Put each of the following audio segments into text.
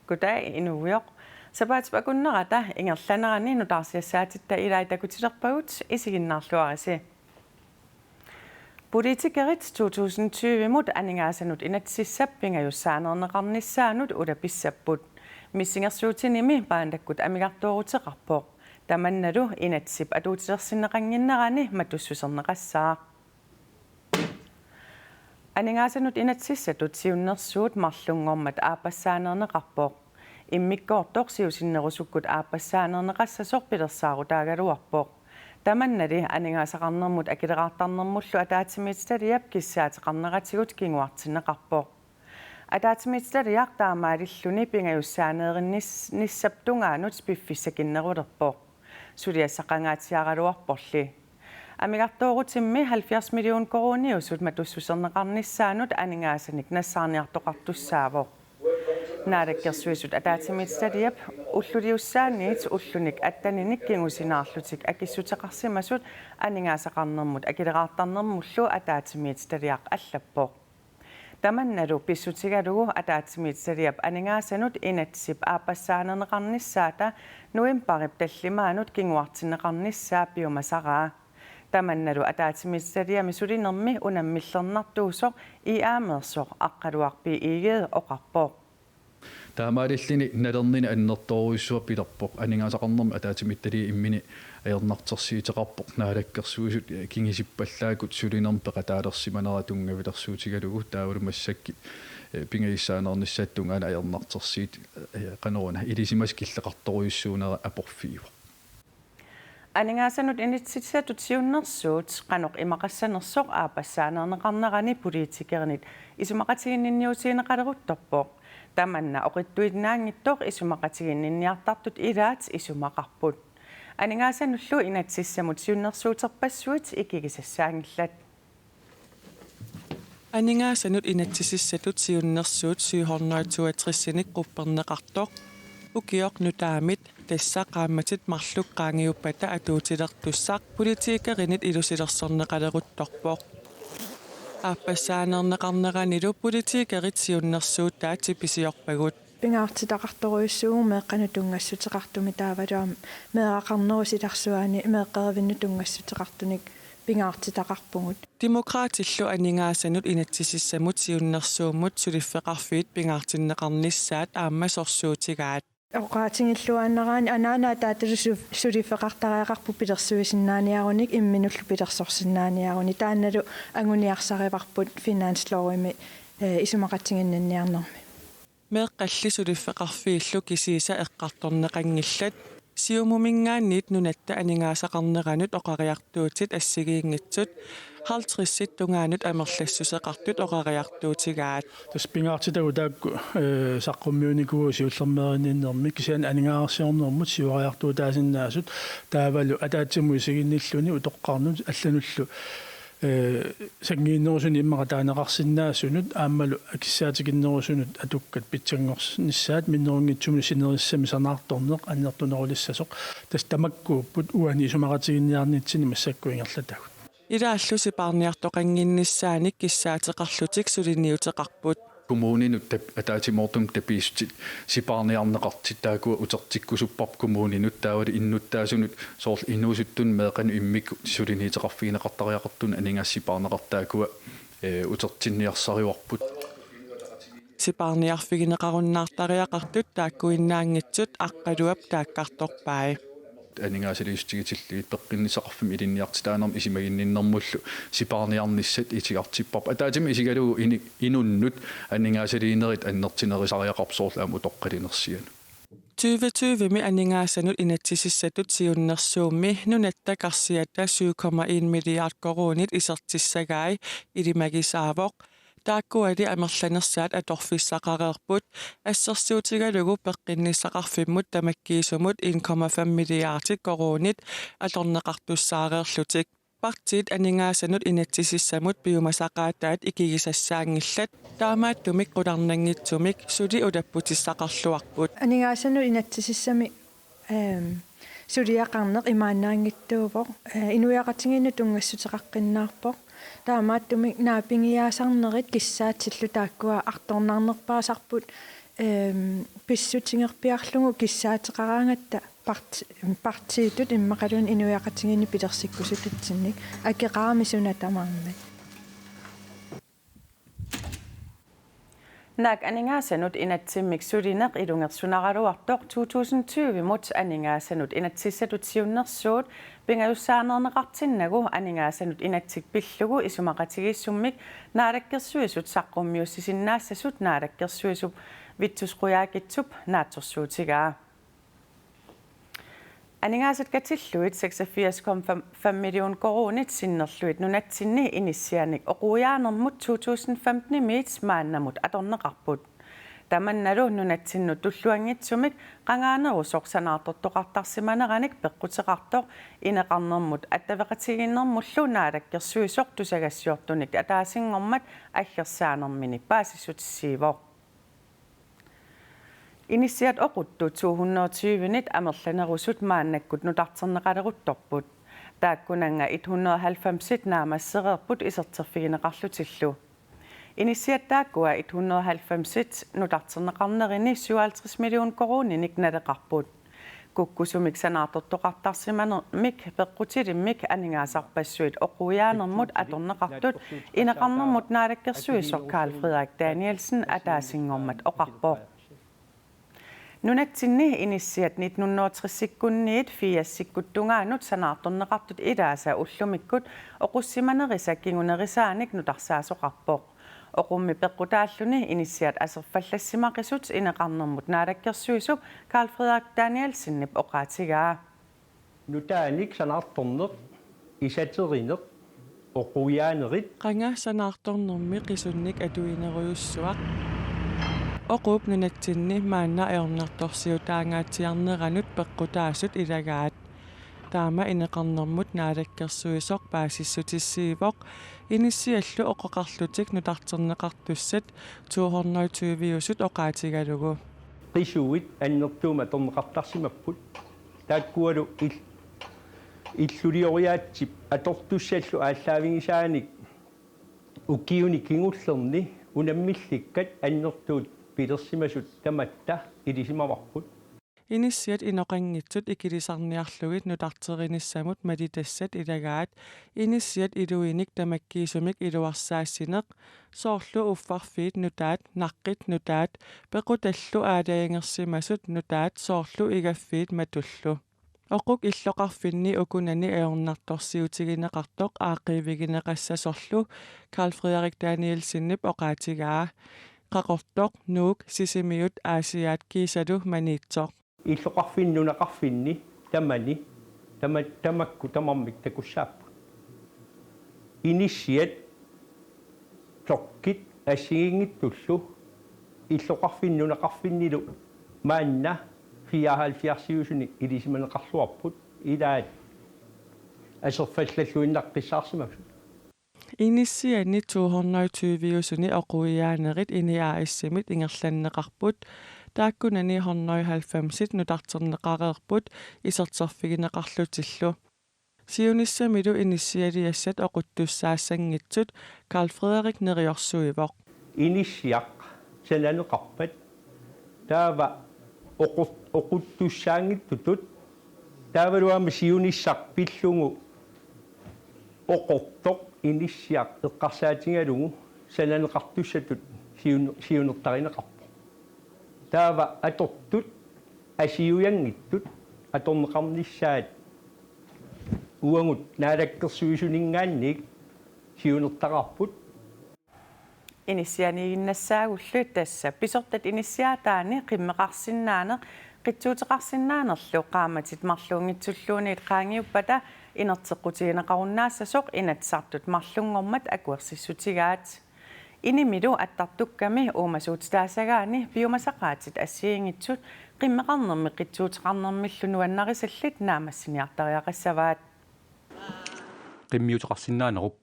Goddag inuujoq. Sapaatipaqunnerata ingerlanerani nutarsiassaatit ilai takutilerpagut isiginnaarluarisi. Politikerit 2020 mut aningaasanut inatsissappiнгajussaanернеқарнissaanut ulapissapпут missingersuutinimi paandakkut amigartuuruteqarpoq tamannalu inatsip atuutilersinneqanginnerani matussuserneqassaa. Aningaasanut inatsissatut siunnersuut marlungormat aapassaanerneqarpoq immikkoortorsiusinnerusukkut aapassaanerneqassasoq pilersaaruutaagaluarpoq tamannali aningaasaqarnermut akileqaartarnermullu ataatimiitaliap kissaateqarneratigut kinguartinneqarpoq ataatimiitaliaq taamaalilluni pingajussaaneerinissaptungaanut piffissakinnerulerpoq suliassaqangaatiaagaluarporli amigartuurutimmi 70 million koruniusut matussuserneqarnissaanut aningaasanik nassaarniartoqartussaavoq naadakkersuisut ataatimiitaliap ulluliussaanniit ullunik attaninik kingusinaarlutik akissuteqarsimasut aningaasaqarnermut akileqaartarnermullu ataatimiitaliaq allappoq tamannalu pissutigalugu ataatimiitaliap aningaasanut inatsip aapassaanerneqarnissaata nuimparip tallimaanut kinguartinneqarnissaa piumasaraa tamannalu ataatimiitaliami sulinermi unammillernertuusoq iaameersoq aqqaluarpi iigeed oqarpoq таамаалиллини налернини аннерторуиссуа пилерпоқ анингаасақарнерми атаатимиттали иммини аернартэрсиитеқарпоқ наалаккерсуисут кингисиппаллаакут сулинерм пеқатаалерсиманера тунгавилерсуутигалугу таавалумассакки пингаиссаанерниссааттунгаана аернартерсиит канеруна илисимас киллеқарторуиссуунера апорфиива анingaasanut initsitsatut siunnersuut qanoq imaqassanersoq aapassaanerneqarnerani politikernit isumaqatiginninniusiineqaleruttorpoq tamanna oqittuitnaangittoq isumaqatiginninniartartut ilaat isumaqarput aningaasanullu inatsissamut siunnersuuterpassuit ikigisassaangillat aningaasanut inatsississatut siunnersuut 762 qupperneqartoq ukioq nutaamit тассаақаамматит марлуккаангиуппата атуутилертуссақ политикеринит илусилерсернеқалерутторпоқ ааппассаанернеқарнеранилу политикерит сиуннерсуут таати писиорпагут пингаартитақарторуиссугу меэққану тунгассутеқартуми таавалуам меэқақарнерусиларсуаани меэққервинну тунгассутеқартуник пингаартитақарпугут демократиллу анингаасанут инатсисиссамут сиуннерсууммут сулиффеқарфиит пингаартиннеқарниссаат ааммасорсуутигаат оqaatiнгиллуааннераани анаана тааталу сулиффеқартариақарпу пилерсуисиннааниаруник имминуллу пилерсорсиннааниаруни таанналу ангуниарсариварпут финанслоруими исумақатсигиннанниарнерми меэққалли сулиффеқарфииллу кисииса эққарторнеқангиллат сиумумингаанниит нунатта анингаасақарнеранут оқариартуутит ассигиингитсут 50 тунгаанут амерлассусеқартут оқариартуутигаат таспингаартитагу таакку саққуммиуникугу сиуллермерининнерми кисиан анингаарсиорнэрмут сиуариартуутаасиннаасут таавалу атаатсимуи сигинниллуни утоққарнут аллануллу сангииннерусуни иммақатаанеқарсиннаасунут ааммалу акиссаатикиннерусунут атуккат питсангорнissaат миннерунгитсумни синериссами санаарторнеқ аннертунерулиссасоқ тас тамаккууппут уани исумақатигинниарнитсини массаккуингерлатагут илааллуси парниартоқангиннissaаник киссаатеқарлутик сулиниутеқарпут kommuninut ataatimoortum tapiissut sipaarniarneqartit taakua utertikkusupparp kommuninut taavali innuttaasunut soorl innuusuttun meeqanu immikku suliniiteqarfiineqartariaqartun aningassipaarneqartaakua utertinniarsariuarput sipaarniarfigineqarunnaartariaqartut taakkuinnaangitsut aqqaluap taakkartorpai анингаасалиустигитиллиит пеққиннисақарфим илинниартитаанерм исимагинниннэрмуллу сипаарниарниссат итигаартиппарпа атаатими исигалугу инуннут анингаасалиинерит аннертинерисариақарпсоорлу аму тоққалинерсиану 2020 ми анингаасанут инатсисиссатут сиуннерсуумми нунаттакарсиата 7,1 миллиард коронит исертиссагаи илимагисаавоқ тааккуали амерланерсаат аторфиссақареерпут ассерсуутигалугу пеққиннissaqarfimмут тамаккиисумут 1,5 миллиардит коронит аторнеқартуссаареерлутик партиит анингаасанут инатсисиссамут пиумасақаатаат икигисассаангиллат таамааттумик қуларнангитсумик сули улаппутиссақарлуарпут анингаасану инатсисиссами сулиақарнеқ имаанаангиттуувоқ инуяқатингинну тунгассутеқаққиннаарпоқ таамааттумик наапингиаасарнерит киссаатсиллу тааккуа арторнаарнерпаасарпут писсутингерпиарлугу киссаатеқараангатта партиитут иммақалун инуяқатингини пилерсиккусутутсинник акеқарами суна тамаамми Nak aningaasanut inatsimmik sulineq ilungersunaruartoq 2020 mut aningaasanut inatsissatut siunnersuut pingajussaanernaqartinnagu aningaasanut inatsik pillugu isumaqatigissummik naalakkersuisut saqqummiussisinnaasasut naalakkersuisup vittusquyaakitsup naatsorsuutigaa Aningaaset katilluit 86,5 million koronit sinnerluit nunatsinni inissianik oquujaarnermut 2015 miits maannamut atorneqarput tamannalu nunatsinnut tulluangitsumik qangaanerusoqsanaartortoqartarsimaneranik peqqutеqartoq ineqarnermut attaveqatiginnermullu naalakkersuisoq tusagassiortunik ataasingormat аллерсаанермини паасиссутиссиивоо Initiat oquttu 220-nit amerlanerusut maannakgut nutarterneqaleruttorput taakkunanga 190-sit naamassereerput iserterfigineqarlutillu Initiat taakkua 190-sit nutarterneqarnerini 57 million koroninik naleqarput kukkusumik sanaartortoqartarsimanermik peqqutilimmik aningaasarpassuit oqujaanermut atorneqartut ineqarnermut naalakkersuissoq Carl Frederik Danielsen ataasingormat oqarpoq Nunatsinni inissiat 1960-sikkunniit fiassikkuttungaaanut sanaartorneqartut ilaasa ullumikkut oqussimanerisa kingunerisaanik nutarsaasuqarpoq oqummi peqqutaalluni inissiat aserfallassimaqisut ineqarnermut naalakkersuisup Carl Frederik Danielsenip oqaatigaa nutaanik sanaartorneq isaterineq oqujaanerit qanga sanaartornermi qisunnik atuineruyussuaq Oqup nunatsinni maanna eornertorsiutaangaatiarneranut peqqutaasut ilagaat taama ineqarnermut naalakkersuisoq paasissutissiivoq inissiallu oqoqarlutik nutarterneqartussat 220-usut oqaatigalugu qisuit annertuuma torneqartarsimapput taakkualu illulioriaatsip atortussallu ааllaавигисааник уккиуни кингуллерни унаммилликкат аннертуут пилерсимасут таматта илисимаварпут Inissiat inoqanngitsut ikilisarniarlugit nutarterinissamut malitassat ilagaat inissiat iluinik tamakkiisumik iluarsaassineq soorlu uffarfiit nutaat naqqit nutaat pequtallu aalayangersimasut nutaat soorlu igaffiit matullu Oquk illoqarfinni ukunani eornartorsiutigineqartoq aaqiivigineqassasorlu Carl Frederik Danielsenip oqaatigaa qaqortoq nuuk sisimiut aasiaat kiisalu maniitsoq illoqarfinnunaqarfinni tamani tamakku tamarmik takussaappu inissiat tokkit assigingittullu illoqarfinnunaqarfinnilu maanna 74-siusunik ilisimaneqarluarput ilaat aserfallalluinnaqqissaarsимавсут Inissianni 220-usuni oquijaanerit iniaaissimit ingerlanneqarput taakkunani 190-sit nutarterneqareerput iserterfigineqarlutillu siunissamilu inissialiassat oquttussaassangitsut Carl Frederik neriorsuivoq inissiaq salaneqarpat taava oquttussaangittutut taavaluama siunissarpillungu oqortoq inissiaq eqqarsaatigalugu salaneqartussatut siunertarineqarpu taava atortut asiuyangittut atorneqarnissaat uangut naalakkersuisuningaannik siunertaqarput Inisianiginnassаагулlu tassa pisortat inisiaataani qimmeqarsinnaaneq qitsuuteqarsinnaanerlu qaamatit marluungitsulluuniit qaangiuppata inerteqqutigineqarunnaassasoq inatsartut marlungormat akuersissutigaat inimilu attartukkami uumasuutitaasagaani biomasaqaatit assiingitsut qimmeqarnermi qitsuuteqarnermillu nuannarisallit naamassiniartariaqassavaat qimmiuteqarsinnaanerup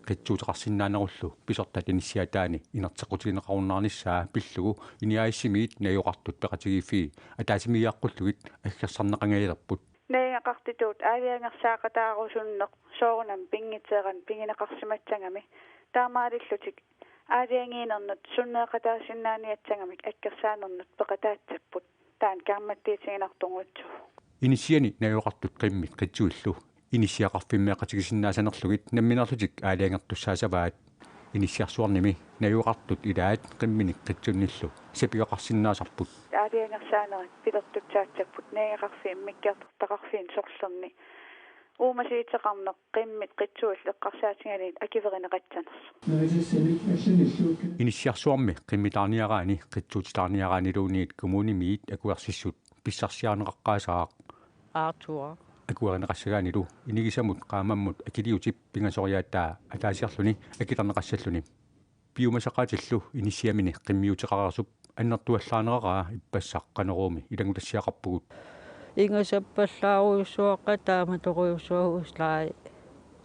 qitsuuteqarsinnaanerullu pisortat inissiataani inerteqqutigineqarunnaarnissaa pillugu iniaaissimiit nayoqartut peqatigiffi ataasimiiaqqulluit aggersarneqangalerput naingaqartituut aaliangersaaqataarusunneq soorunam pingitseeran pingineqarsimatsangami taamaalillutik аалиангиинернут суннеэкатаасиннаани аккерсаанернут пекатаатсаппут таан камматтиитигинарторгутсу инисиани наюоқартут қиммит қитсуиллу инисиақарфиммеқатигисиннаасанерлугит намминерлутик аалиангертуссаасаваат инисиарсуарними наюоқартут илаат қимминик қитсунниллу сапиоқарсиннаасарпут аалиангерсаанерит пилертутсаатсаппут наягақарфииммиккиартортақарфиин сорлерни уумасиитеқарнеқ қиммит қитсуилл эққарсаатингалиит акиверинеқатсанерс инисиарсуарми қиммитаарниараани қитсуутитаарниараанилууниит коммунимиит акуерсиссут писсарсиарнеқаққаасаақ аартуа акуеринеқассагаанилу инигисамут qaamamмут акилиутип пингасориааттаа атаасиарлуни акиларнеқассаллуни пиумасақаатиллу инисиамини қиммиутеқарерсуп аннертуаллаанерараа иппассақ қанеруumi илангутассиақарпугут ингасаппаллааруйуссуаққа тааматоруйуссуагуслаа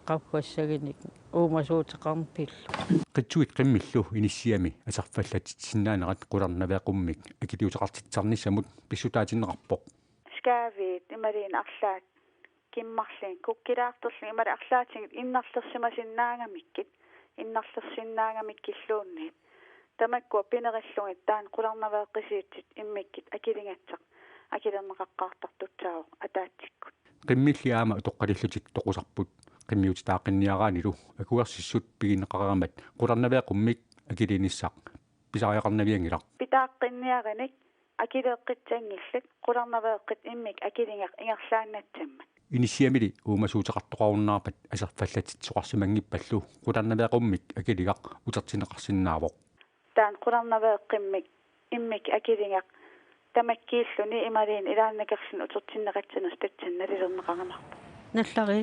qaffassaginik uumasuuteqarnpillu qitsuit qimmillu inissiyami asarfallatitsinnaanaqat qularnavaaqummik akiliuteqartitsarnissamut pissutaatinneqarpoq skaaviit imaliin arlaat kimmarlin kukkilaartorli imali arlaatingit innarlersimasinnaagamikit innarlersinnaagamikkilluunniit tamakkua pinerillungit taan qularnavaaqqisiitsit immikkit akilingatsaq akilerneqaqqaartartutsaago ataatikkut qimmilliaama utoqqalillutik toqusarput qimmiutitaaqinniaraanilu akuersissut piginneqaramat qularnavaaqummik akilinissaq pisariaqarnaviangilaq pitaaqqinniaranik akileeqqitsangillat qularnavaaqqit immik akilingaq ingerlaannatsammat inissiyamili uumasuuteqartoqarunnaarpat asarfallatitsoqarsimangippallu qularnavaaqummik akiligaq utertineqarsinnaavoq taan qularnavaaqimmik immik akilingaq tamakkiilluni imaliin ilaannakerlun utertinneqatsanus tatsannalilerneqaramarpu nallari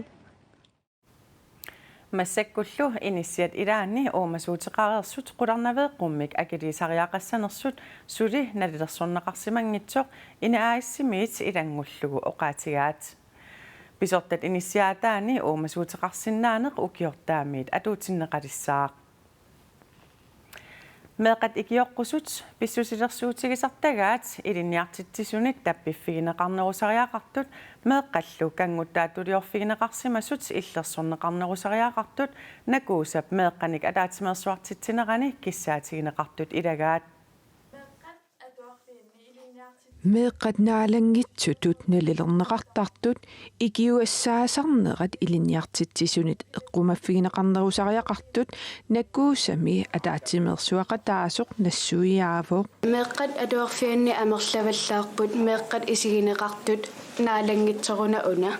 массаккуллу инissиат илаани уумасуутеқареерсут қуларнавеэққуммик акилисариақассанерсут сули налилерсорнеқарсимангитсоқ инааиссимиит илангуллугу оқаатигаат писортат иниссиаатаани уумасуутеқарсинаанеқ укиортаамиит атуутиннеқалиссаақ меэқат икиоққусут писсусилерсуутигисартагаат илинниартитсисуник таппиффигинеқарнерусариақартут меэққаллу кангуттаатулиорфигинеқарсимасут иллерсорнеқарнерусариақартут накуусап меэққаник алаатимерсуартитсинерани киссаатигинеқартут илагаат meeqat naalangitsutut nalilernеqartartut ikiuassaasernerat ilinniartitsisunit eqqumaffigineqarnerusariaqartut nakkuusami ataatimersuaqataasoq nassuiaavuq meeqat atuarfianni amerlavallaarput meeqat isigineqartut naalangitseruna una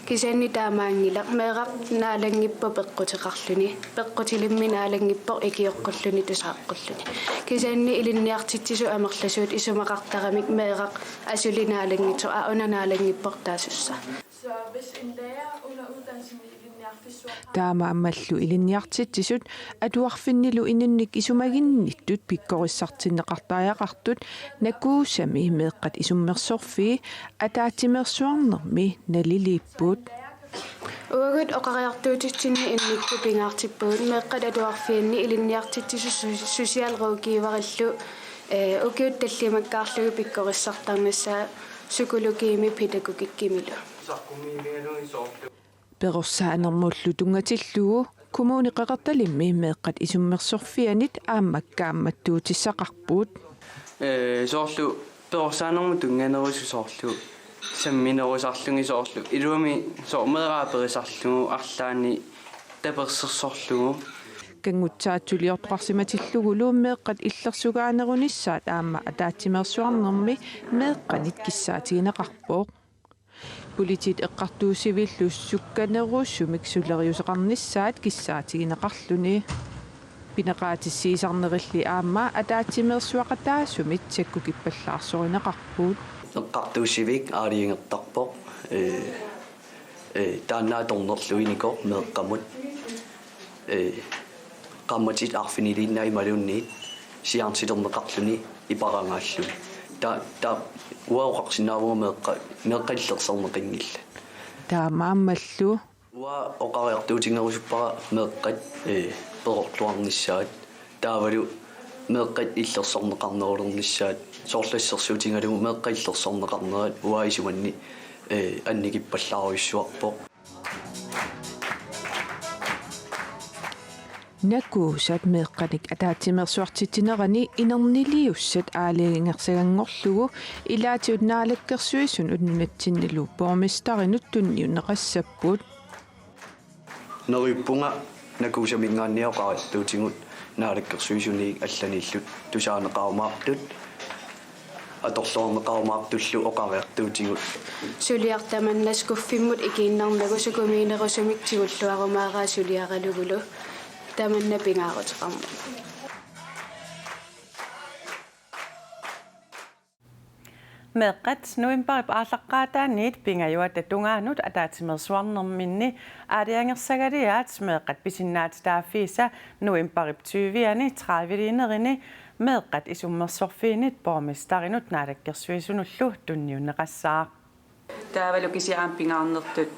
kisanni taamaangilaq meeqaq naalangippa peqqutiqarluni peqqutilimmi naalangippoq ikioqqulluni tusaaqqulluni kisanni ilinniartitsisu amerlasuut isumaqartaramik meeqaq asulinaalangitso aunanaalangippoq taasussa så hvis en lærer under uddannelsen i linearfysik taamaammallu ilinniartitsisut atuarfinnilu inunnik isumaginnittut pikkorissartinneqartaajaqartut nakkuusami meeqqat isummersorfii ataatimersuarnermi naliliippuut uagut oqariartuutitsinni imnikku pingaartippuut meeqqat atuarfianni ilinniartitsisu sosiaalruukiivarillu ukiut tallimakkaarlugu pikkorissartarnassaa sukulukiimi pedagogikkimilu perussaanermullu tungatillugu kommuni qeqertalimmi meeqqat isummersorfianit aammakkaammattuutissaqarpuut soorlu perussaanermu tunganerususoorlu samminerusarlungi soorlu iluami soormeeraaperisarlugu arlaani tapersersorlugu kangutsaatsuliortoqarsimatillugu luummeeqqat illersugaanерунissaat aamma ataatimersuarnermi meeqqanit kissaatigineqarpooq politit eqqartuusivillu sukkaneruussumik suleriuseqarnissaat kissaatigineqarluni pineqaatissiisarnerilli aamma ataatimersuaqataasumit sakkukippallaarsoриneqarpuut eqqartuusivik aaliingertarpoq taannaatornerluiniko meeqqamut qammatit arfiniliinnaai malunniit siarnsilerneqarluni iparangaalluni ta uaoqarsinaavuga meeqqallerserneqinngilla taamaammallu ua oqariartuutingerusuppara meeqqat perorluarnissaat taavalu meeqqat illersorneqarnerulernissaat soorlassersuutingalugu meeqqaillersorneqarnerat uaisumanni annikippallaaruissuarpoq Nakuusat meeqqanik ataatimersuartitinerani inerniluussat aaligingersagangorlugu ilaatiut naalakkersuisun unnunatsinnilu bormistarinut tunniunneqassappuut nerippunga nakuusamingaanniaqarattuutigut naalakkersuisuniik алланиллут тусаанеқармаартут аторлуарнеқармаартуллу оқариартуутигут сулиартаманнас куффиммут икииннарнагу сукумиинерусумиктигуллуарумаараа сулиаралугулу таманна пингаарутеқарма meeqqat novemberip aallaqaataaniit pingajuat tungaanut ataatimersuarnerminni aaliangersagaliaat meeqqat pisinnaat taaffiisa novemberip 20ani 30linerini meeqqat isummersorfiinit bormistarinut naalakkersuisunullu tunniunneqassaaq таавалукисиаам пингаарнертут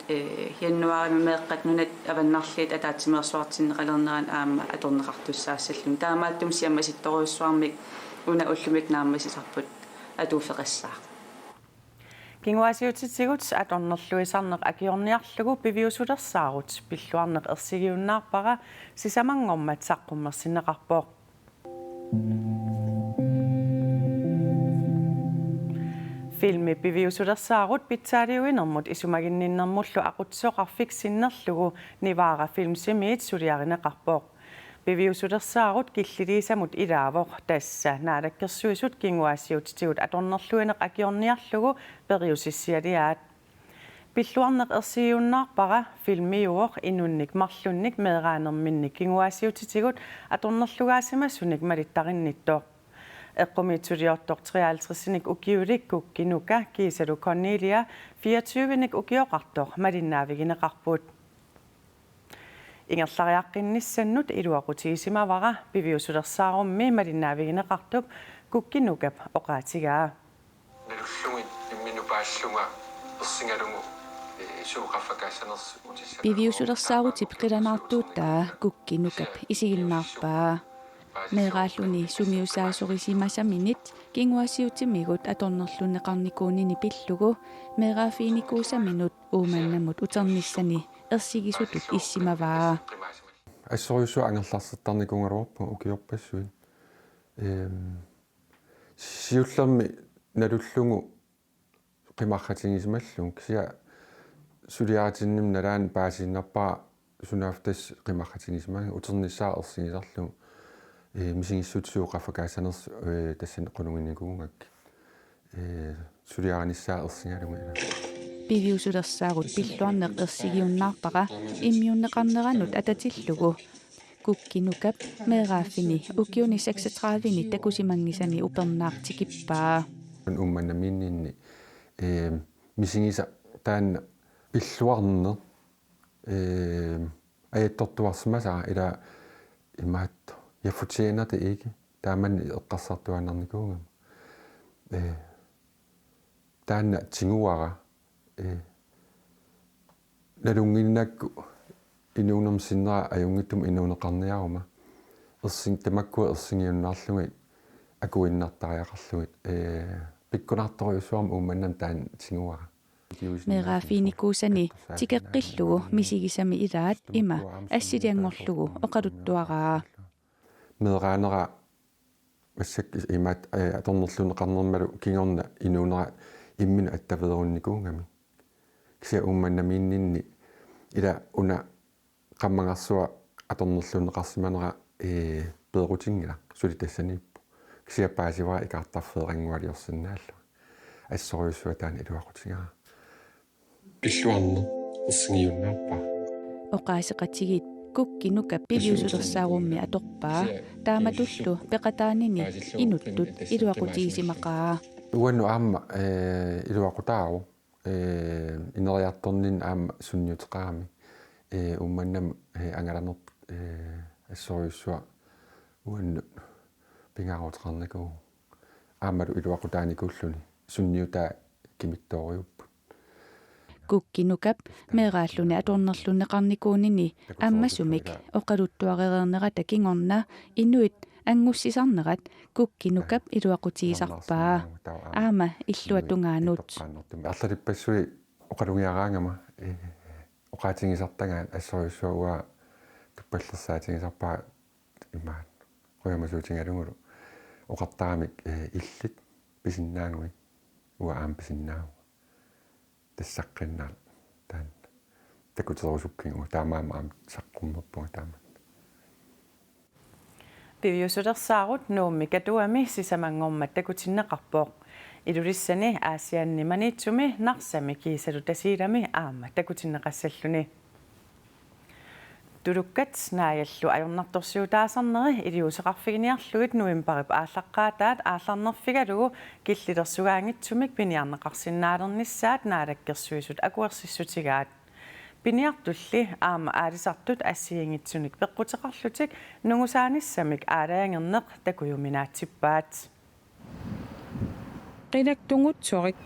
яннуарими меэккат нунат аваннарлит атаатимерсуартиннеқалернеран аама аторнеқартуссаассаллун таамааттум сиаммаситторуйссуармик уна уллумик нааммасисарпут атууфеқассаа кингуасиутитсигут аторнерлуисарнеқ акиорниарлугу пивиусулерсаарут пиллуарнеқ ерсигиуннаарпара сисамангормат саққуммерсинеқарпоо filmi piviusulersaarut pitsaaliuinermut isumagинниннэрмуллу aqutsoqarfik sinnerlugu nivaara filmsimiit suliarineqarpooq piviusulersaarut killiliisamut ilaavoq tassa naalakkersuisut kinguassiutitigut atornerluineq akiorniarlugu periusissialiaat pilluarneq ersigiunnaarpara filmiuoq inunnik marlunnik meeraanerminnik kinguassiutitigut atornerlugaasimassunik malittarinnittooq eqqumitsuliortoq 53-nik ukiulikkuk kinuka kiisalu Cornelia 24-nik ukioqartoq malinaavigineqarput ingerlariaqqinnisannut iluaqutiisimavara piviusulersaarummi malinaavigineqartup kukkinukap oqaatigaa nalullungit imminupaallunga ersingalungu suuqaffakaasanersu piviusulersaarutip qilanartuuttaa kukkinukap isiginnaarpaa meeraalluni sumiusaasorisimasaminit kinguassiutimigut atornerlunneqarnikuunini pillugu meeraafiinikuusaminut uumannamut uternissani ersigisutut issimavaa ассориусу ангерларсертарникунгалуарпу укиорпассуин сиуллерми налуллугу qimарратингисмаллун кися сулиаратинним налаан паасиннарпаа сунаафтас qimарратингисмага утерниссаа ерсигисарлу мисигиссутсууqaffakaassaners тассан qununginnikuungak сулиараниссаа ерсингалугу piviusulersaarut pilluarneq ersigiunnaarpara immiunneqarneranut atatillугу kukkinukap meeraaffini ukiuni 36-ni takusimangisani upernaartikippaa умманаминнинни мисигиса таанна пиллуарнер аятортуарсимасаа ила имаатто jeg fortjener det ikke. Der er man eqqarsartuanarnikuungam. Taanna tinguara nalunginnakku inuunermsinnera ajungittum inuuneqarniaruma ersin tamakkua ersingiunnaarlugit akuinnartariaqarlugit pikkunartoriussuarma uumannam taan tinguara meeraafiinikuusani tikeqqillugu misigisami ilaat ima assiliangorlugu oqaluttuaraa meeraanera массак имаат аторнерлунеқарнермалу кингорна инуунера иммина аттаведеруnnikuungami кися уумманнамииннинни ила уна qammangarsua аторнерлунеқарсиманера пеерутингила сули тассаниппу кisia паасивара икаартарфеерангуалиорсинааллу ассориуссуа таан илуақутигара пиллуарне ерсигиуннаарпа oqaasiqatigit kukkinuka piviusulersaaruummi atorpaa taamatullu peqataanini inuttut iluaqutiisimaqaa uannu aamma iluaqutaaru ineriartornin aamma sunniuteqaami ummannam angalanert assoriussua uannu pingaaruteqarniku aammalu iluaqutaanikuulluni sunniutaa kimittooriuppu kukkinukap meeraalluni atornerlunneqarnikuunini ammasumik oqaluttuareernerata kingorna inuit angussisarnerat kukkinukap iluaqutigisarpaa aama illuatungaanut арлалиппассуи oqalungiaraangama oqaatingisartangaan assoriussuua туппаллерсаатигисарпаа имаат қуямасуутингалугулу оқартарамик иллит писиннаангуи уаам писиннаау тассаққиннаал таан такутерусуккингу таамаамаам саққуммаппуга таама пивиусулерсаарут нуумми катуами сисамангормат такутиннеқарпооқ илулиссани аасианни маниитсуми нарсами кисалу тасиилами аама такутиннеқассаллуни тулуккат нааяллу ajornartorsiutaasarneri илиусеқарфигиниарлугит нуимпарип ааллаққаатаат аалларнерфигалугу киллилерсугаангитсумик пиниарнеқарсинаалерниссаат наалаккерсуисут акуерсиссутигаат пиниартулли аама аалисартут ассиингитсуник пеққутеқарлутик нугусааниссамик аалаангернеқ такуюминаатсиппаат qilaktungutsoriq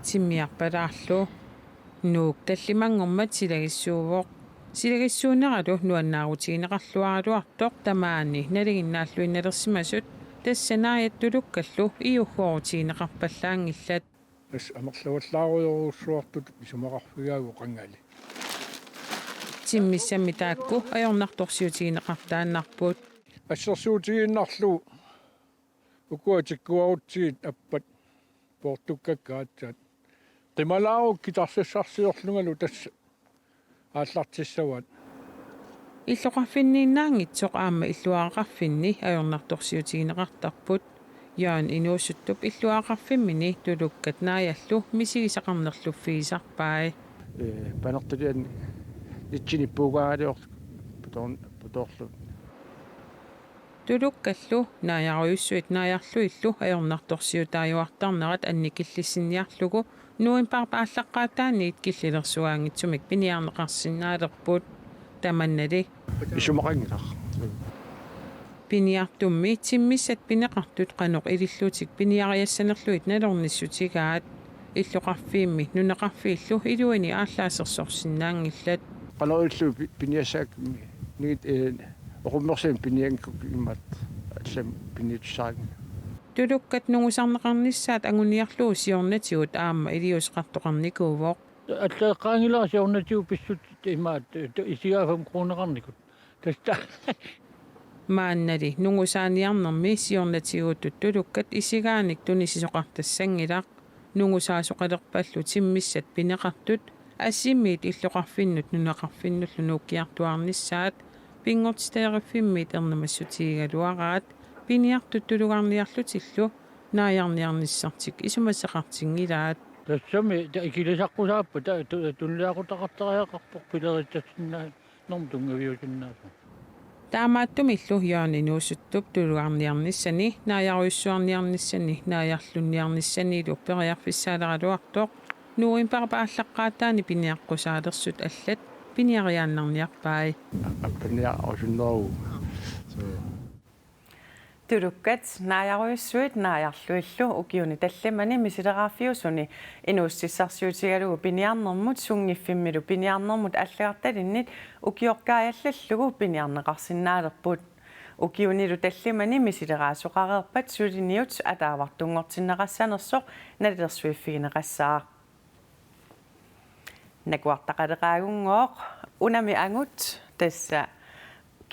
simmiarpalaarlu nuuk tallimangormat silagissuuvoq silagissuuneralu nuannaaruutigineqarluaraluartoq tamaani naliginnaallu innalersimasut тассанааятулуккаллу иухоорутигинеқарпаллаангилlat ас амерлаваллааруйоруссуартут исумақарфигаагу қангали тиммиссами таакку ajornartorsiutigineqartaannarpuut ассерсуутигиннарлу укуатиккуарутсигит аппат портуккаккаатсаат qimalaau китарсассарсиорлунгалу тасса ааллартиссават иллоқарфиннииннаангитсоқ аама иллуаақарфинни ajornartorsiutigineqartarput яан инуусуттуп иллуаақарфиммини тулуккат нааяллу мисигисақарнерлуффигисарпаа панерталиан итсиниппугаалиор путорлу тулуккаллу нааяруйуссуит нааярлу иллу ajornartorsiutaayuartarnerat анникиллиссинниарлугу нуимпарпа ааллаққаатааниит киллилерсуаангитсумик пиниарнеқарсиннаалерпут таманнали исумақангилар пиниартумми тиммиссат пинеқартут қанеқ илиллутик пиниариассанерлуит налорниссутигаат иллоқарфиимми нунеқарфииллу илуини ааллаасерсорсиннаангиллат qaneriullu piniassaakmi nigit oqummersiim piniangkuk immat аллам пиниутсааги тулуккат нугусарнеқарнissaат агуниарлуу сиорнатигут аама илиусеқартоқарникуувоқ аллаақаангилаа сиорнатигу писсут имаат исигаафам круунеқарникут таста мааннали нугусааниарнерми сиорнатигуутут тулуккат исигааник тунисисоқартассангилаақ нугусаасоқалерпаллу тиммиссат пинеқартут ассиммиит иллоқарфиннут нунеқарфиннуллу нууккиартуарнissaат пингортстеериффиммит эрнамассутигигалуараат пиниартут тулугарниарлутиллу нааярниарниссартик исумассеқартингилаат тассами икилисаққусааппа тунлаақутақартариақарпоқ пилеритассинаа нормтунгавиусиннаасу таамааттумиллу яани нуусуттуп тулугарниарниссани нааяруйуссуарниарниссани нааярлунниарниссани луппериарфиссаалералуартоқ нуимпарпааллаққаатаани пиниаққусаалерсут аллат пиниариааннарниарпаи аппаниарусуннеру тулуккат нааяруйуссуит нааярлуиллу укиуни талламани мисилеқарфиусуни инууссиссарсиутигалугу пиниарнэрмут сунгиффиммилу пиниарнэрмут аллагарталиннит укиоркааллаллугу пиниарнеқарсинаалерпут укиунилу талламани мисилеқаасоқареерпат сулиниут атаавартунгортиннеқассанерсоқ налилерсуиффигинеқассаа накуартақалеқаагунгооқ унами ангут тасса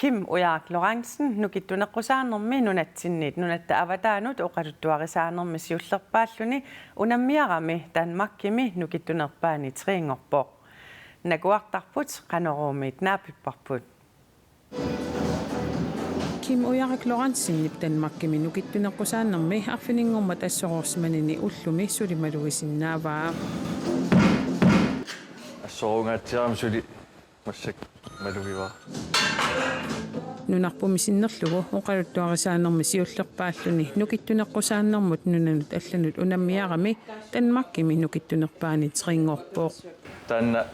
Kim Ojaak Lorentzen nukittuneqqusaanermi nunatsinniit nunatta avataanut oqaluttuarisaanermi siullerpaalluni unammiarami Danmarkimi nukittunerpaani triingorpoq nakuartarput qaneruumiit naapipparput Kim Ojaak Lorentzen Danmarkimi nukittuneqqusaanermi arfiningormat assororsimanini ullumi sulimalugisinnaavaa assorungaatiaram suli масsak малугива нунарпумисиннерлугу оqaluttuarisaanermi siullerpaalluni nukittuneqqusaanermut nunanut алланут унаммиарами Danmarkimi nukittunerpaani triingorpoq таанна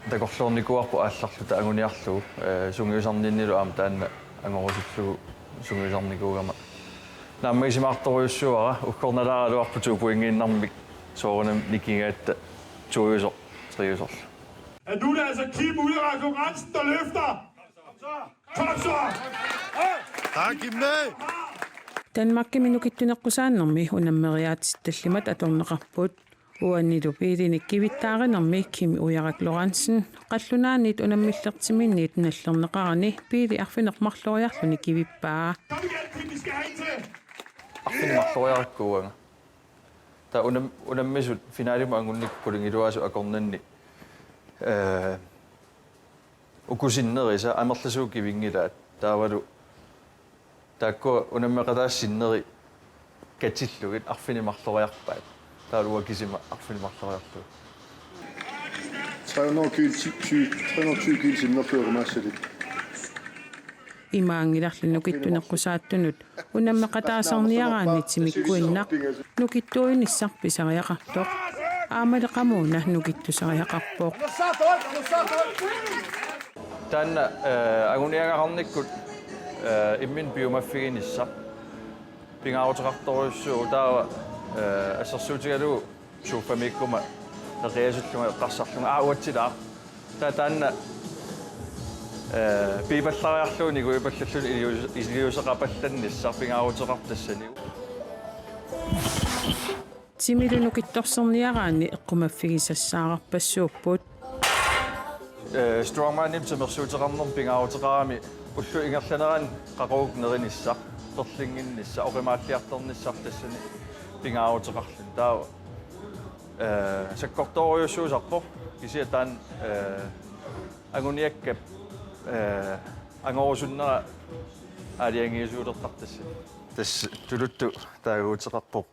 такорлуорникуарпу аалларлута агуниарлугу сунгиусарниннилу аама таанна ангорусуллугу сунгиусарникуугама нааммисимаарторуйуссуара уккорналааралуарпуту пуингииннармик соорунам никингаатта туйусо триусорлу at nu er det altså Kim ude af konkurrencen, der løfter. Kom så! Tak, Kim ned! Danmarkimi nukittuneqqusaanermi unammeriaatistallimat atorneqarput Uannilu piilinik kivittaarinarmi Kim Ujarak Lorentzen qallunaanit unamillertiminnit nallerneqarani piili arfinermarloriarluni kivippaa. Arfinermarloriarkuanga. Ta unammisut finaalima angunnikkulin iluasu akornanni. Ukusinnerisa amerlasuukivingila taavalu taakku unammeqataassineri katillugit arfinimarloriarpaat. Taaluwa kisima arfinimarloriarlu. 320 kil sinnerførumassali. Imaangilarlu nukittuneqqusaattunut unammeqataasarniaraannit simikkuinnaq nukittuinissarpisariaqartoq aamaleqamuuna nukittusariaqarpoq. Tan aguniangaqarnikkut immin biomaffiginissa pingaarutaqartorussuu taava ассерсуутигалу суuffamikuma нериасуллуга эққарсарлунга аауатсилаа таатаанна пипаллариарлууни гуипаллаллуни илиусеқапалланниссар пингаарутеқартассани тимилунукитторсерниараани эққумаффигисассаарарпассууппут strongman-nim тамерсуутеқарнерм пингаарутеқарами уллу ингерланеран қақуук неринissar торлингиннissa оқимааллиартернissartassани пингаарутеқарлун таа саккорториуссуусарпо кисиатаан агуниаккап ангорусуннера алиангиусуулертартасса тас тулутту таагуутеқарпо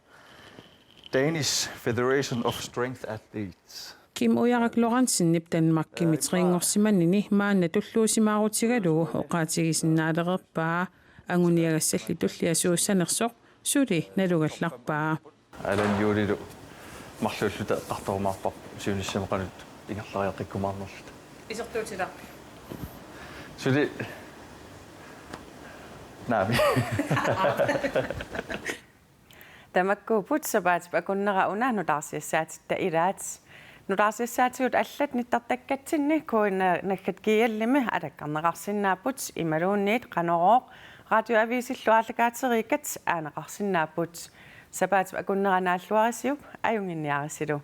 Danish Federation of Strength Athletes Kim Ujarak Lorentzen nip Danmark-kimi triingorsimannini maanna tulluusimаарutigalugu oqaatigisinnaaleqerpaa anguniagassalli tulliasuussanersoq suli nalugallarpaa Alan Julilu марлууллута эққарторумаарпар сиунissамеқанут ингерлариаққиккумаарнерлут исертуутиларпи сули наами тамаккуупут сабаат пакуннера унану тарсиассаатитта илаат нутарсиассаатигут аллат ниттартаккатсинни куина наггат киаллими алаккарнеқарсинааппут ималуунниит қанорооқ радиоависиллуарлакаатериккат aaneqarsinnaapпут сабаат пакуннеранааллуарисиук аюнгинниарисилу